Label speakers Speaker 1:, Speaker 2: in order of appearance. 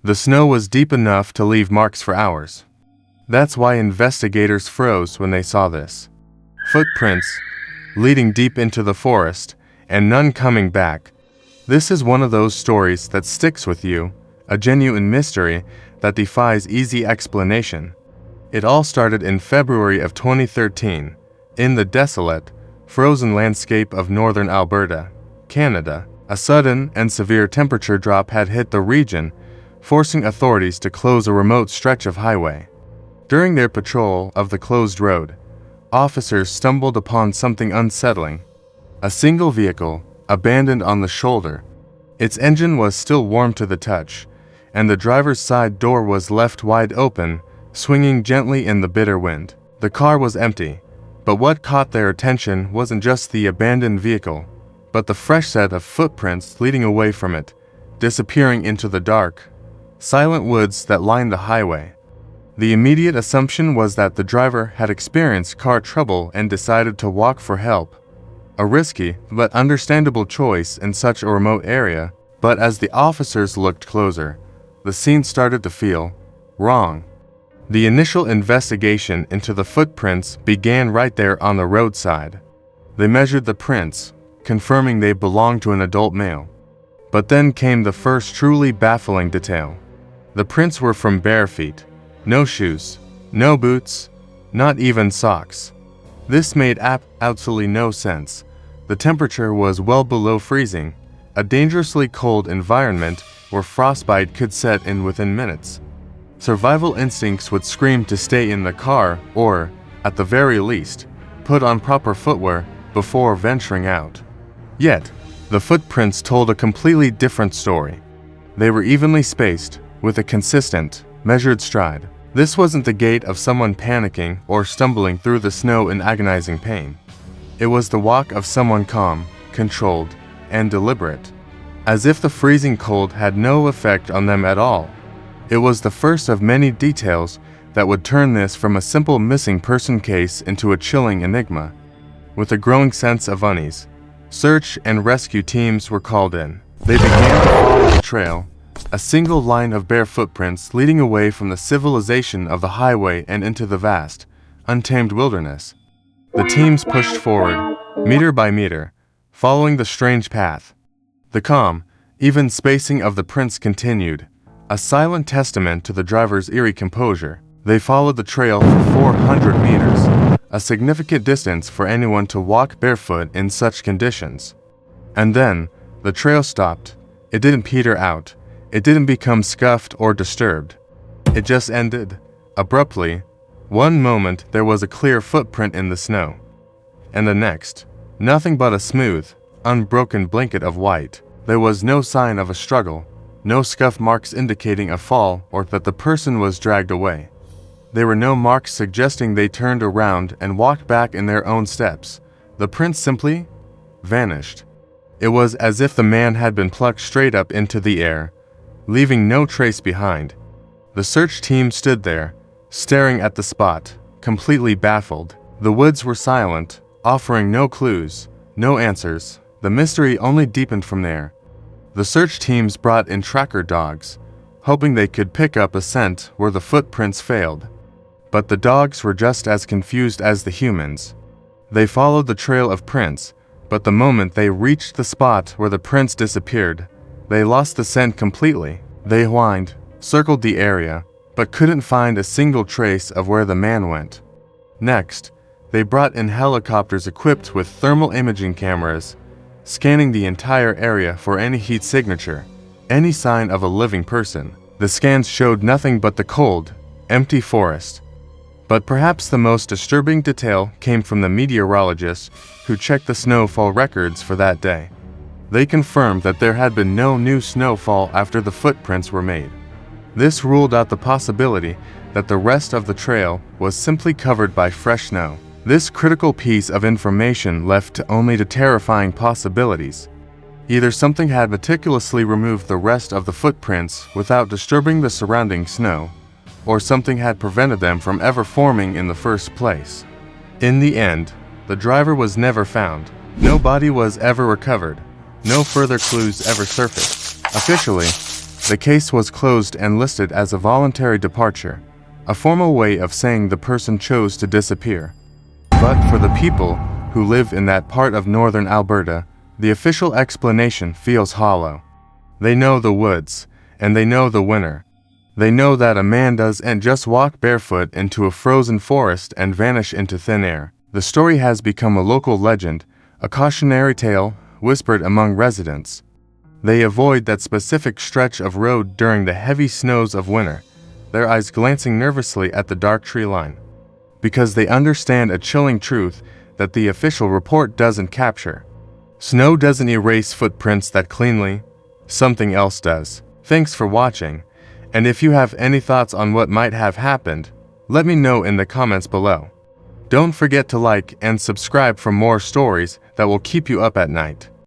Speaker 1: The snow was deep enough to leave marks for hours. That's why investigators froze when they saw this. Footprints leading deep into the forest, and none coming back. This is one of those stories that sticks with you, a genuine mystery that defies easy explanation. It all started in February of 2013, in the desolate, frozen landscape of northern Alberta, Canada. A sudden and severe temperature drop had hit the region, forcing authorities to close a remote stretch of highway. During their patrol of the closed road, officers stumbled upon something unsettling. A single vehicle, abandoned on the shoulder. Its engine was still warm to the touch, and the driver's side door was left wide open, swinging gently in the bitter wind. The car was empty, but what caught their attention wasn't just the abandoned vehicle, but the fresh set of footprints leading away from it, disappearing into the dark, silent woods that lined the highway. The immediate assumption was that the driver had experienced car trouble and decided to walk for help. A risky but understandable choice in such a remote area, but as the officers looked closer, the scene started to feel wrong. The initial investigation into the footprints began right there on the roadside. They measured the prints, confirming they belonged to an adult male. But then came the first truly baffling detail. The prints were from bare feet. No shoes, no boots, not even socks. This made absolutely no sense. The temperature was well below freezing, a dangerously cold environment where frostbite could set in within minutes. Survival instincts would scream to stay in the car or, at the very least, put on proper footwear before venturing out. Yet, the footprints told a completely different story. They were evenly spaced, with a consistent, measured stride. This wasn't the gait of someone panicking or stumbling through the snow in agonizing pain. It was the walk of someone calm, controlled, and deliberate, as if the freezing cold had no effect on them at all. It was the first of many details that would turn this from a simple missing person case into a chilling enigma. With a growing sense of unease, search and rescue teams were called in. They began to follow the trail, a single line of bare footprints leading away from the civilization of the highway and into the vast, untamed wilderness. The teams pushed forward, meter by meter, following the strange path. The calm, even spacing of the prints continued, a silent testament to the driver's eerie composure. They followed the trail for 400 meters, a significant distance for anyone to walk barefoot in such conditions. And then, the trail stopped. It didn't peter out. It didn't become scuffed or disturbed. It just ended, abruptly. One moment there was a clear footprint in the snow. And the next, nothing but a smooth, unbroken blanket of white. There was no sign of a struggle, no scuff marks indicating a fall or that the person was dragged away. There were no marks suggesting they turned around and walked back in their own steps. The prints simply vanished. It was as if the man had been plucked straight up into the air, leaving no trace behind. The search team stood there, staring at the spot, completely baffled. The woods were silent, offering no clues, no answers. The mystery only deepened from there. The search teams brought in tracker dogs, hoping they could pick up a scent where the footprints failed. But the dogs were just as confused as the humans. They followed the trail of prints, but the moment they reached the spot where the prints disappeared, they lost the scent completely. They whined, circled the area, but couldn't find a single trace of where the man went. Next, they brought in helicopters equipped with thermal imaging cameras, scanning the entire area for any heat signature, any sign of a living person. The scans showed nothing but the cold, empty forest. But perhaps the most disturbing detail came from the meteorologists who checked the snowfall records for that day. They confirmed that there had been no new snowfall after the footprints were made. This ruled out the possibility that the rest of the trail was simply covered by fresh snow. This critical piece of information left only the terrifying possibilities. Either something had meticulously removed the rest of the footprints without disturbing the surrounding snow, or something had prevented them from ever forming in the first place. In the end, the driver was never found. No body was ever recovered. No further clues ever surfaced. Officially, The case was closed and listed as a voluntary departure, a formal way of saying the person chose to disappear. But for the people who live in that part of northern Alberta, the official explanation feels hollow. They know the woods, and they know the winter. They know that a man doesn't just walk barefoot into a frozen forest and vanish into thin air. The story has become a local legend, a cautionary tale whispered among residents. They avoid that specific stretch of road during the heavy snows of winter, their eyes glancing nervously at the dark tree line, because they understand a chilling truth that the official report doesn't capture. Snow doesn't erase footprints that cleanly, something else does. Thanks for watching, and if you have any thoughts on what might have happened, let me know in the comments below. Don't forget to like and subscribe for more stories that will keep you up at night.